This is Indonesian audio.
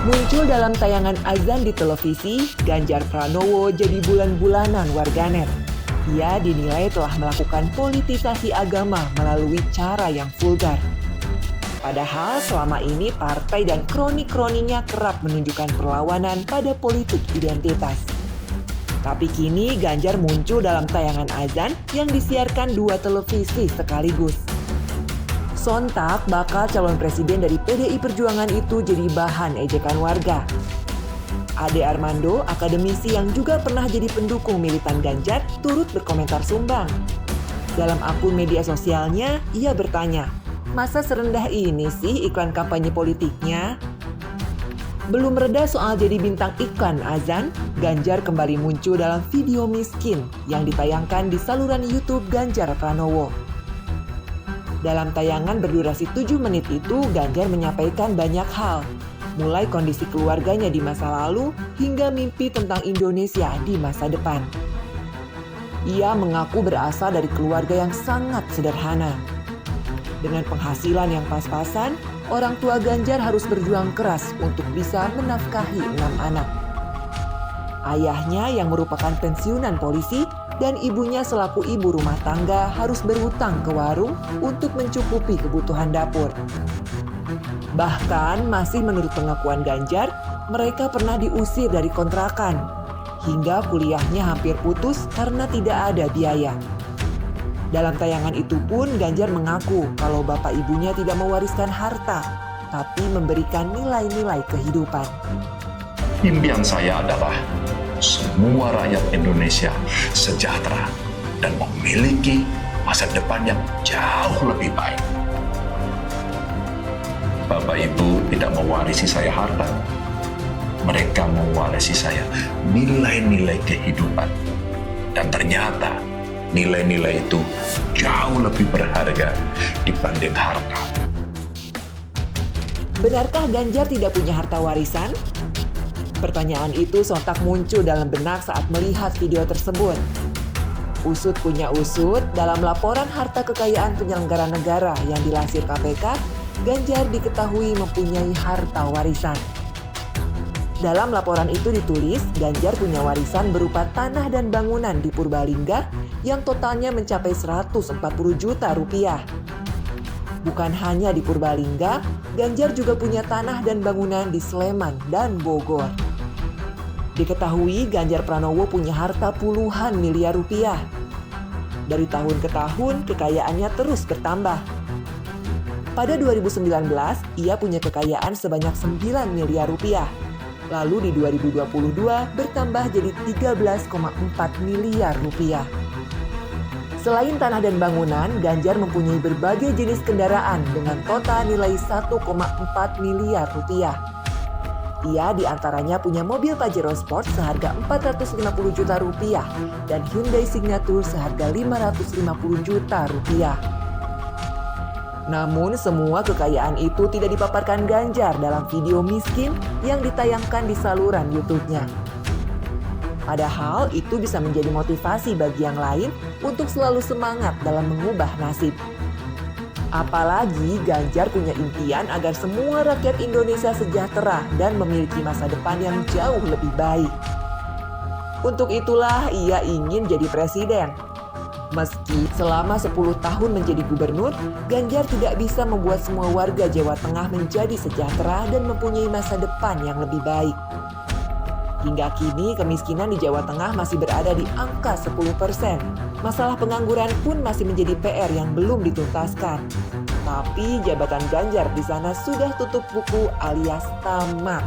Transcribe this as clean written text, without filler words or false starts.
Muncul dalam tayangan azan di televisi, Ganjar Pranowo jadi bulan-bulanan warganet. Ia dinilai telah melakukan politisasi agama melalui cara yang vulgar. Padahal selama ini partai dan kroni-kroninya kerap menunjukkan perlawanan pada politik identitas. Tapi kini Ganjar muncul dalam tayangan azan yang disiarkan 2 televisi sekaligus. Sontak bakal calon presiden dari PDI Perjuangan itu jadi bahan ejekan warga. Ade Armando, akademisi yang juga pernah jadi pendukung militan Ganjar, turut berkomentar sumbang. Dalam akun media sosialnya, ia bertanya, "Masa serendah ini sih iklan kampanye politiknya?" Belum reda soal jadi bintang iklan azan, Ganjar kembali muncul dalam video miskin yang ditayangkan di saluran YouTube Ganjar Pranowo. Dalam tayangan berdurasi 7 menit itu, Ganjar menyampaikan banyak hal, mulai kondisi keluarganya di masa lalu hingga mimpi tentang Indonesia di masa depan. Ia mengaku berasal dari keluarga yang sangat sederhana. Dengan penghasilan yang pas-pasan, orang tua Ganjar harus berjuang keras untuk bisa menafkahi 6 anak. Ayahnya yang merupakan pensiunan polisi dan ibunya selaku ibu rumah tangga harus berhutang ke warung untuk mencukupi kebutuhan dapur. Bahkan masih menurut pengakuan Ganjar, mereka pernah diusir dari kontrakan, hingga kuliahnya hampir putus karena tidak ada biaya. Dalam tayangan itu pun Ganjar mengaku kalau bapak ibunya tidak mewariskan harta, tapi memberikan nilai-nilai kehidupan. Impian saya adalah semua rakyat Indonesia sejahtera dan memiliki masa depan yang jauh lebih baik. Bapak Ibu tidak mewarisi saya harta. Mereka mewarisi saya nilai-nilai kehidupan. Dan ternyata nilai-nilai itu jauh lebih berharga dibanding harta. Benarkah Ganjar tidak punya harta warisan? Pertanyaan itu sontak muncul dalam benak saat melihat video tersebut. Usut punya usut, dalam laporan harta kekayaan penyelenggara negara yang dilansir KPK, Ganjar diketahui mempunyai harta warisan. Dalam laporan itu ditulis, Ganjar punya warisan berupa tanah dan bangunan di Purbalingga yang totalnya mencapai 140 juta rupiah. Bukan hanya di Purbalingga, Ganjar juga punya tanah dan bangunan di Sleman dan Bogor. Diketahui Ganjar Pranowo punya harta puluhan miliar rupiah. Dari tahun ke tahun, kekayaannya terus bertambah. Pada 2019, ia punya kekayaan sebanyak 9 miliar rupiah. Lalu di 2022 bertambah jadi 13,4 miliar rupiah. Selain tanah dan bangunan, Ganjar mempunyai berbagai jenis kendaraan dengan total nilai 1,4 miliar rupiah. Ia diantaranya punya mobil Pajero Sport seharga 450 juta rupiah dan Hyundai Signature seharga 550 juta rupiah. Namun semua kekayaan itu tidak dipaparkan Ganjar dalam video miskin yang ditayangkan di saluran YouTube-nya. Padahal itu bisa menjadi motivasi bagi yang lain untuk selalu semangat dalam mengubah nasib. Apalagi Ganjar punya impian agar semua rakyat Indonesia sejahtera dan memiliki masa depan yang jauh lebih baik. Untuk itulah ia ingin jadi presiden. Meski selama 10 tahun menjadi gubernur, Ganjar tidak bisa membuat semua warga Jawa Tengah menjadi sejahtera dan mempunyai masa depan yang lebih baik. Hingga kini kemiskinan di Jawa Tengah masih berada di angka 10%. Masalah pengangguran pun masih menjadi PR yang belum dituntaskan. Tapi jabatan Ganjar di sana sudah tutup buku alias tamat.